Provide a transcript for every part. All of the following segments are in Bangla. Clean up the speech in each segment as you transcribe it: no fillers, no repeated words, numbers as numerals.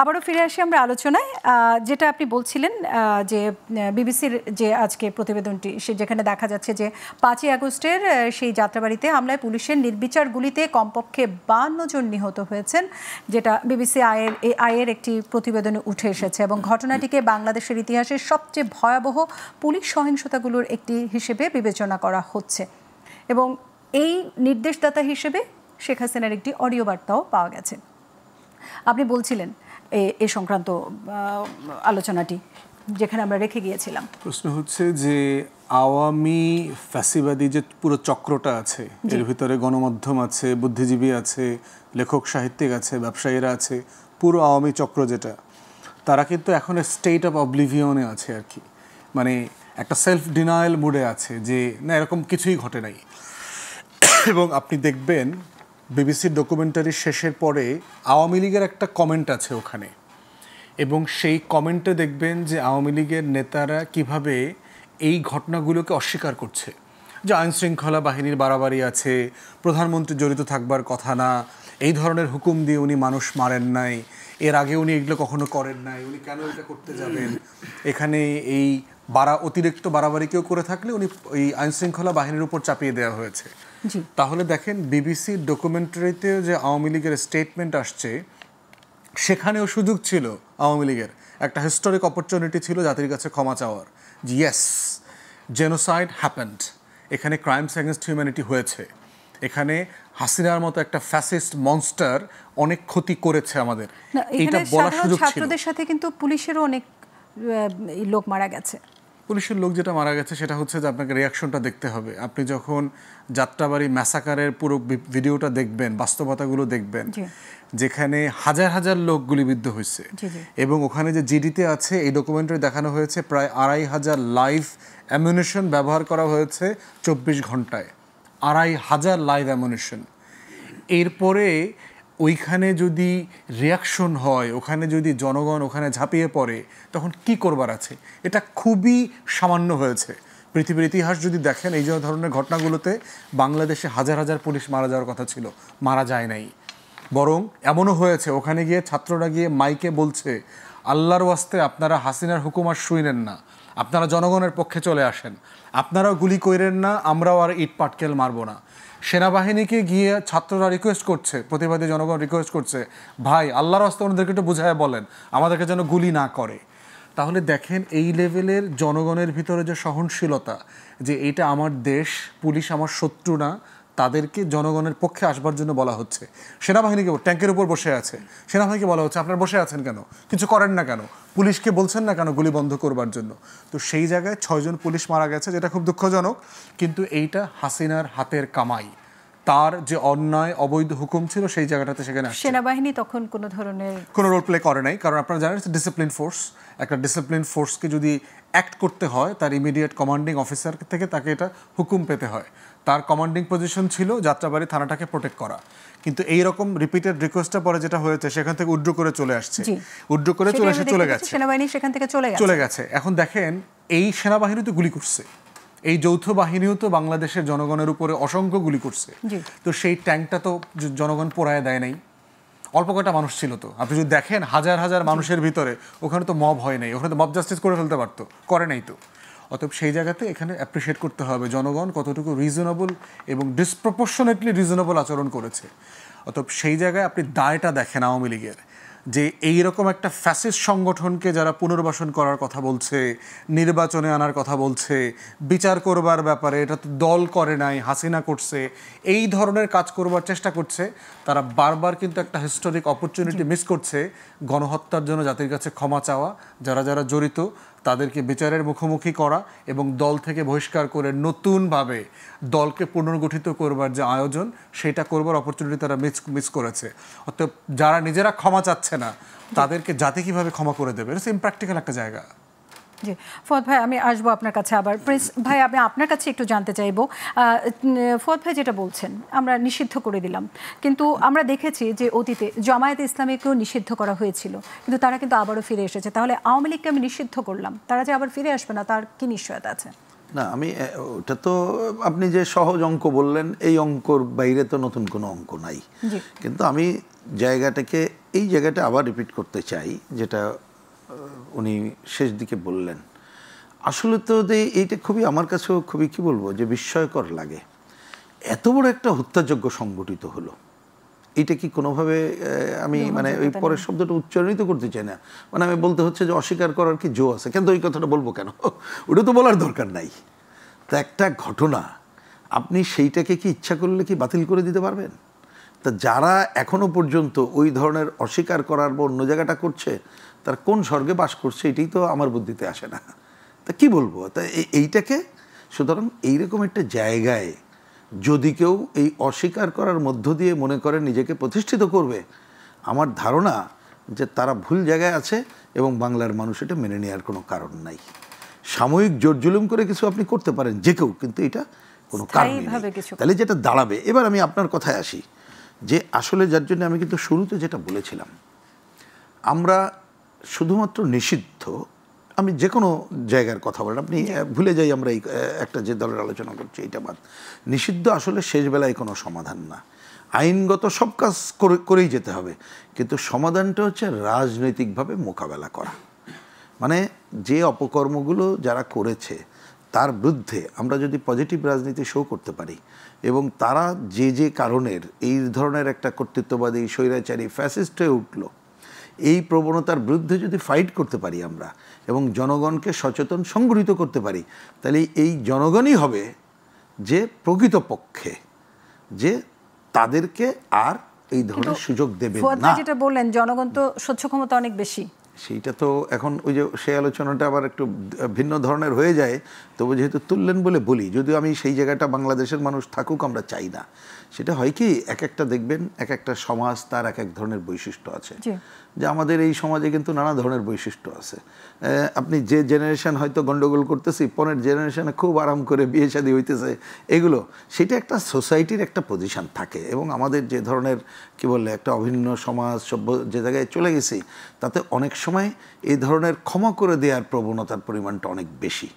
আবারও ফিরে আসি আমরা আলোচনায়। যেটা আপনি বলছিলেন যে বিবিসির যে আজকে প্রতিবেদনটি যেখানে দেখা যাচ্ছে যে 5ই আগস্টের সেই যাত্রাবাড়িতে হামলায় পুলিশের নির্বিচার গুলিতে কমপক্ষে 52 জন নিহত হয়েছেন, যেটা বিবিসি আইয়ের একটি প্রতিবেদনে উঠে এসেছে এবং ঘটনাটিকে বাংলাদেশের ইতিহাসের সবচেয়ে ভয়াবহ পুলিশ সহিংসতাগুলোর একটি হিসেবে বিবেচনা করা হচ্ছে এবং এই নির্দেশদাতা হিসেবে শেখ হাসিনার একটি অডিও বার্তাও পাওয়া গেছে। আপনি বলছিলেন এ সংক্রান্ত আলোচনাটি যেখানে আমরা রেখে গিয়েছিলাম। প্রশ্ন হচ্ছে যে আওয়ামী ফ্যাসিবাদী যে পুরো চক্রটা আছে, এর ভিতরে গণমাধ্যম আছে, বুদ্ধিজীবী আছে, লেখক সাহিত্যিক আছে, ব্যবসায়ীরা আছে, পুরো আওয়ামী চক্র যেটা, তারা কিন্তু এখন স্টেট অফ অবলিভিয়নে আছে আর কি, মানে একটা সেলফ ডিনায়াল মুডে আছে যে না এরকম কিছুই ঘটে নাই। এবং আপনি দেখবেন বিবিসির ডকুমেন্টারির শেষের পরে আওয়ামী লীগের একটা কমেন্ট আছে ওখানে, এবং সেই কমেন্টে দেখবেন যে আওয়ামী লীগের নেতারা কিভাবে এই ঘটনাগুলোকে অস্বীকার করছে, যে আইনশৃঙ্খলা বাহিনীর বাড়াবাড়ি আছে, প্রধানমন্ত্রী জড়িত থাকবার কথা না, এই ধরনের হুকুম দিয়ে উনি মানুষ মারেন নাই, এর আগে উনি এগুলো কখনো করেন নাই, উনি কেন এটা করতে যাবেন, এখানে এই অতিরিক্ত বাড়াবাড়ি কেউ করে থাকলে উনি এই আইনশৃঙ্খলা বাহিনীর উপর চাপিয়ে দেওয়া হয়েছে। তাহলে দেখেন বিবিসির ডকুমেন্টারিতে যে আওয়ামী লীগের স্টেটমেন্ট আসছে, সেখানেও সুযোগ ছিল আওয়ামী লীগের, একটা হিস্টোরিক অপরচুনিটি ছিল জাতির কাছে ক্ষমা চাওয়ার, যে ইয়েস জেনোসাইড হ্যাপেন্ড, এখানে ক্রাইমস এগেনস্ট হিউম্যানিটি হয়েছে, এখানে হাসিনার মতো একটা ফ্যাসিস্ট মনস্টার অনেক ক্ষতি করেছে আমাদের, এটা বলার সুযোগ ছিল। ছাত্রদের সাথে কিন্তু পুলিশেরও অনেক লোক মারা গেছে। পুলিশের লোক যেটা মারা গেছে সেটা হচ্ছে যে আপনাকে রিয়াকশনটা দেখতে হবে। আপনি যখন যাত্রাবাড়ি ম্যাসাকারের পুরো ভিডিওটা দেখবেন, বাস্তবতাগুলো দেখবেন, যেখানে হাজার হাজার লোক গুলিবিদ্ধ হয়েছে, এবং ওখানে যে জিডিতে আছে এই ডকুমেন্টারি দেখানো হয়েছে প্রায় 2500 লাইভ অ্যামুনিশন ব্যবহার করা হয়েছে 24 ঘন্টায়, 2500 লাইভ অ্যামুনিশন। এরপরে ওইখানে যদি রিয়াকশন হয়, ওখানে যদি জনগণ ওখানে ঝাঁপিয়ে পড়ে, তখন কি করবার আছে? এটা খুবই সামান্য হয়েছে। পৃথিবীর ইতিহাস যদি দেখেন, এই ধরনের ঘটনাগুলোতে বাংলাদেশে হাজার হাজার পুলিশ মারা যাওয়ার কথা ছিল, মারা যায় নাই। বরং এমনও হয়েছে ওখানে গিয়ে ছাত্ররা গিয়ে মাইকে বলছে, আল্লাহর ওয়াস্তে আপনারা হাসিনার হুকুম আর শুইনেন না, আপনারা জনগণের পক্ষে চলে আসেন, আপনারাও গুলি কইরেন না, আমরাও আর ইট পাটকেল মারবো না। সেনাবাহিনীকে গিয়ে ছাত্ররা রিকোয়েস্ট করছে, প্রতিবাদী জনগণ রিকোয়েস্ট করছে, ভাই আল্লাহর রাস্তায় ওনাদেরকে একটু বুঝায় বলেন আমাদেরকে যেন গুলি না করে। তাহলে দেখেন এই লেভেলের জনগণের ভিতরে যে সহনশীলতা, যে এইটা আমার দেশ, পুলিশ আমার শত্রু না, তাদেরকে জনগণের পক্ষে আসবার জন্য বলা হচ্ছে। সেনাবাহিনীকে ট্যাঙ্কের উপর বসে আছে, সেনাবাহিনীকে বলা হচ্ছে আপনারা বসে আছেন কেন, কিছু করেন না কেন, পুলিশকে বলছেন না কেন গুলি বন্ধ করবার জন্য। তো সেই জায়গায় 6 জন পুলিশ মারা গেছে, যেটা খুব দুঃখজনক, কিন্তু এইটা হাসিনার হাতের কামাই, তার যে অন্যায় অবৈধ হুকুম ছিল সেই জায়গাটাতে সেখানে সেনাবাহিনী তখন কোনো রোল প্লে করে নাই। কারণ আপনারা জানেন ডিসিপ্লিন ফোর্স, একটা ডিসিপ্লিন ফোর্সকে যদি অ্যাক্ট করতে হয় তার ইমিডিয়েট কমান্ডিং অফিসার থেকে তাকে এটা হুকুম পেতে হয়। তার কমান্ডিং পজিশন ছিল যাত্রাবাড়ি থানাটাকে প্রোটেক্ট করা, কিন্তু এইরকম রিপিটেড রিকোয়েস্টের পরে যেটা হয়েছে সেখান থেকে উইথড্র করে চলে আসছে, উইথড্র করে চলে গেছে, সেনাবাহিনী সেখান থেকে চলে গেছে। এখন দেখেন এই সেনাবাহিনী তো গুলি করছে, এই যৌথ বাহিনীও তো বাংলাদেশের জনগণের উপরে অসংখ্য গুলি করছে, তো সেই ট্যাঙ্কটা তো জনগণ পোড়ায় দেয় নাই, অল্প কয়টা মানুষ ছিল। তো আপনি যদি দেখেন হাজার হাজার মানুষের ভিতরে, ওখানে তো মব হয় নাই, ওখানে তো মব জাস্টিস করে ফেলতে পারতো, করে নাই তো। অতএব সেই জায়গাতে এখানে অ্যাপ্রিসিয়েট করতে হবে জনগণ কতটুকু রিজনেবল এবং ডিসপ্রপোর্শনেটলি রিজনেবল আচরণ করেছে। অতএব সেই জায়গায় আপনি দায়টা দেখেন আওয়ামী লীগের, যে এইরকম একটা ফ্যাসিস্ট সংগঠনকে যারা পুনর্বাসন করার কথা বলছে, নির্বাচনে আনার কথা বলছে, বিচার করবার ব্যাপারে, এটা তো দল করে নাই, হাসিনা করছে, এই ধরনের কাজ করবার চেষ্টা করছে, তারা বারবার কিন্তু একটা হিস্টোরিক অপরচুনিটি মিস করছে গণহত্যার জন্য জাতির কাছে ক্ষমা চাওয়া, যারা যারা জড়িত তাদেরকে বিচারের মুখোমুখি করা এবং দল থেকে বহিষ্কার করে নতুনভাবে দলকে পুনর্গঠিত করবার যে আয়োজন, সেটা করবার অপরচুনিটি তারা মিস করেছে। অতএব যারা নিজেরা ক্ষমা চাচ্ছে না তাদেরকে জাতি কিভাবে ক্ষমা করে দেবে, এটা ইমপ্র্যাকটিক্যাল একটা জায়গা। জি ফুয়াদ ভাই, আমি আসবো আপনার কাছে আবার। প্রিন্স ভাই, আমি আপনার কাছে একটু জানতে চাইবো, ফুয়াদ ভাই যেটা বলছেন আমরা নিষিদ্ধ করে দিলাম, কিন্তু আমরা দেখেছি যে অতীতে জামায়াতে ইসলামীকেও নিষিদ্ধ করা হয়েছিল, কিন্তু তারা কিন্তু আবারও ফিরে এসেছে। তাহলে আওয়ামী লীগকে আমি নিষিদ্ধ করলাম, তারা যে আবার ফিরে আসবে না তার কি নিশ্চয়তা আছে? না, আমি ওটা তো আপনি যে সহজ অঙ্ক বললেন, এই অঙ্কর বাইরে তো নতুন কোনো অঙ্ক নাই, কিন্তু আমি জায়গাটাকে এই জায়গাটা আবার রিপিট করতে চাই যেটা উনি শেষ দিকে বললেন। আসলে তো এইটা খুবই আমার কাছেও খুবই কি বলবো যে বিস্ময়কর লাগে। এত বড় একটা হত্যাযজ্ঞ সংগঠিত হলো, এটা কি কোনোভাবে আমি মানে ওই পরের শব্দটা উচ্চারণিত করতে চাই না, মানে আমি বলতে হচ্ছে যে অস্বীকার করার কি জো আছে, কিন্তু ওই কথাটা বলবো কেন, ওটা তো বলার দরকার নাই। তা একটা ঘটনা আপনি সেইটাকে কি ইচ্ছা করলে কি বাতিল করে দিতে পারবেন? তা যারা এখনো পর্যন্ত ওই ধরনের অস্বীকার করার বা অন্য জায়গাটা করছে, তার কোন স্বর্গে বাস করছে এটাই তো আমার বুদ্ধিতে আসে না। তা কি বলবো, তা এইটাকে সুতরাং এইরকম একটা জায়গায় যদি কেউ এই অস্বীকার করার মধ্য দিয়ে মনে করে নিজেকে প্রতিষ্ঠিত করবে, আমার ধারণা যে তারা ভুল জায়গায় আছে এবং বাংলার মানুষ এটা মেনে নেওয়ার কোনো কারণ নাই। সাময়িক জোরজুলুম করে কিছু আপনি করতে পারেন যে কেউ, কিন্তু এটা কোনো কারণ নেই। তাহলে যেটা দাঁড়াবে, এবার আমি আপনার কথায় আসি যে আসলে যার জন্য আমি কিন্তু শুরুতে যেটা বলেছিলাম, আমরা শুধুমাত্র নিষিদ্ধ, আমি যে কোনো জায়গার কথা বলেন, আপনি ভুলে যাই আমরা এই একটা যে দলের আলোচনা করছি এটা বাদ, নিষিদ্ধ আসলে শেষ বেলায় কোনো সমাধান না। আইনগত সব কাজ করেই যেতে হবে, কিন্তু সমাধানটা হচ্ছে রাজনৈতিকভাবে মোকাবেলা করা। মানে যে অপকর্মগুলো যারা করেছে তার বিরুদ্ধে আমরা যদি পজিটিভ রাজনীতি শো করতে পারি এবং তারা যে যে কারণের এই ধরনের একটা কর্তৃত্ববাদী স্বৈরাচারী ফ্যাসিস্ট হয়ে উঠল, এই প্রবণতার বিরুদ্ধে যদি ফাইট করতে পারি আমরা এবং জনগণকে সচেতন সংগঠিত করতে পারি, তাহলে এই জনগণই হবে যে প্রকৃতপক্ষে যে তাদেরকে আর এই ধরনের সুযোগ দেবে না। যেটা বললেন জনগণ তো সহ্য ক্ষমতা অনেক বেশি, সেইটা তো এখন ওই যে সেই আলোচনাটা আবার একটু ভিন্ন ধরনের হয়ে যায়। তবু যেহেতু তুললেন বলে বলি, যদিও আমি সেই জায়গাটা বাংলাদেশের মানুষ থাকুক আমরা চাই না। সেটা হয় কি, এক একটা দেখবেন এক একটা সমাজ তার এক এক ধরনের বৈশিষ্ট্য আছে, যে আমাদের এই সমাজে কিন্তু নানা ধরনের বৈশিষ্ট্য আছে। আপনি যে জেনারেশন হয়তো গন্ডগোল করতেছি, পরের জেনারেশনে খুব আরাম করে বিয়ে শাদী হইতেছে, এগুলো সেটা একটা সোসাইটির একটা পজিশন থাকে। এবং আমাদের যে ধরনের কি বললে একটা অভিন্ন সমাজ সভ্য যে জায়গায় চলে গেছি, তাতে অনেক সময় এই ধরনের ক্ষমা করে দেওয়ার প্রবণতার পরিমাণটা অনেক বেশি।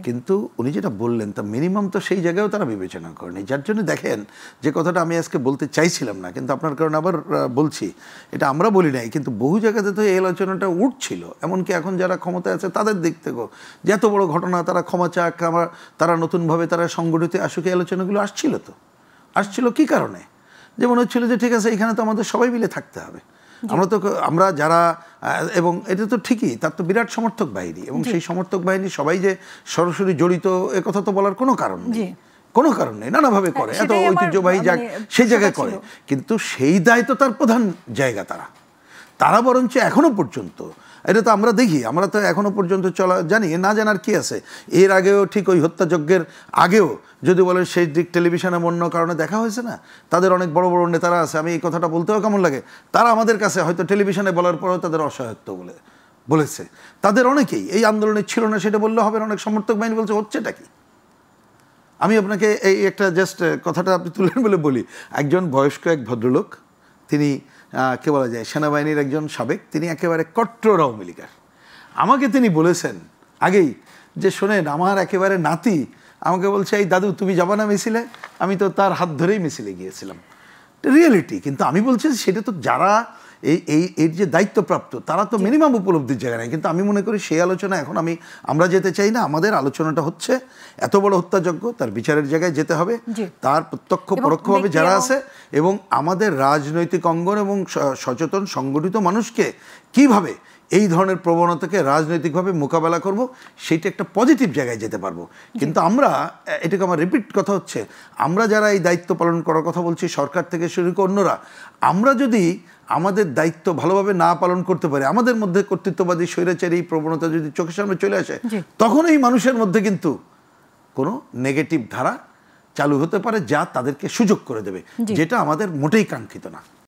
কিন্তু উনি যেটা বললেন তা মিনিমাম তো সেই জায়গায়ও তারা বিবেচনা করেনি। যার জন্য দেখেন যে কথাটা আমি আজকে বলতে চাইছিলাম না, কিন্তু আপনার কারণে আবার বলছি, এটা আমরা বলি নাই, কিন্তু বহু জায়গাতে তো এই আলোচনাটা উঠছিল। এমনকি এখন যারা ক্ষমতায় আছে তাদের দিক থেকেও যে এত বড় ঘটনা, তারা ক্ষমা চাক, তারা নতুনভাবে তারা সংগঠিত আসুক, এই আলোচনাগুলো আসছিল কি কারণে? যেমন হচ্ছিল যে ঠিক আছে এখানে তো আমাদের সবাই মিলে থাকতে হবে, আমরা যারা, এবং এটা তো ঠিকই, তার তো বিরাট সমর্থক বাহিনী, এবং সেই সমর্থক বাহিনী সবাই যে সরাসরি জড়িত এ কথা তো বলার কোনো কারণ নেই, নানাভাবে করে, এত ঐতিহ্যবাহী যাক সেই জায়গায় করে, কিন্তু সেই দায় তো তার প্রধান জায়গা। তারা বরঞ্চ এখনো পর্যন্ত, এটা তো আমরা দেখি, আমরা তো এখনো পর্যন্ত জানি না, জানার কি আছে। এর আগেও ঠিক ওই হত্যাযজ্ঞের আগেও যদি বলেন সেই দিক টেলিভিশনে অন্য কারণে দেখা হয়েছে না, তাদের অনেক বড় বড় নেতারা আছে, আমি এই কথাটা বলতেও কেমন লাগে, তারা আমাদের কাছে হয়তো টেলিভিশনে বলার পরেও তাদের অসহায়ত্ব বলেছে। তাদের অনেকেই এই আন্দোলনে ছিল না সেটা বললে হবে, অনেক সমর্থক বাহিনী বলছে হচ্ছেটা কি। আমি আপনাকে এই একটা জাস্ট কথাটা আপনি তুলেন বলে বলি, একজন বয়স্ক এক ভদ্রলোক, তিনি কে বলা যায় সেনাবাহিনীর একজন সাবেক, তিনি একেবারে কট্টর আওয়ামী লীগের। আমাকে তিনি বলেছেন আগেই যে শোনেন, আমার একেবারে নাতি আমাকে বলছে, এই দাদু তুমি যাবা না মিছিলে? আমি তো তার হাত ধরেই মিছিলে গিয়েছিলাম। রিয়েলিটি, কিন্তু আমি বলছি সেটা তো যারা এর যে দায়িত্বপ্রাপ্ত তারা তো মিনিমাম উপলব্ধির জায়গা নেই। কিন্তু আমি মনে করি সেই আলোচনা এখন আমরা যেতে চাই না। আমাদের আলোচনাটা হচ্ছে এত বড় হত্যাযজ্ঞ, তার বিচারের জায়গায় যেতে হবে, তার প্রত্যক্ষ পরোক্ষভাবে যারা আছে, এবং আমাদের রাজনৈতিক অঙ্গন এবং সচেতন সংগঠিত মানুষকে কিভাবে এই ধরনের প্রবণতাকে রাজনৈতিকভাবে মোকাবেলা করব, সেইটা একটা পজিটিভ জায়গায় যেতে পারবো। কিন্তু আমরা, এটাকে আমার রিপিট কথা হচ্ছে, আমরা যারা এই দায়িত্ব পালন করার কথা বলছি, সরকার থেকে শুরু করে অন্যরা, আমরা যদি আমাদের দায়িত্ব ভালোভাবে না পালন করতে পারি, আমাদের মধ্যে কর্তৃত্ববাদী স্বৈরাচারী প্রবণতা যদি চোখের সামনে চলে আসে, তখন এই মানুষের মধ্যে কিন্তু কোনো নেগেটিভ ধারা চালু হতে পারে যা তাদেরকে সুযোগ করে দেবে, যেটা আমাদের মোটেই কাঙ্ক্ষিত না।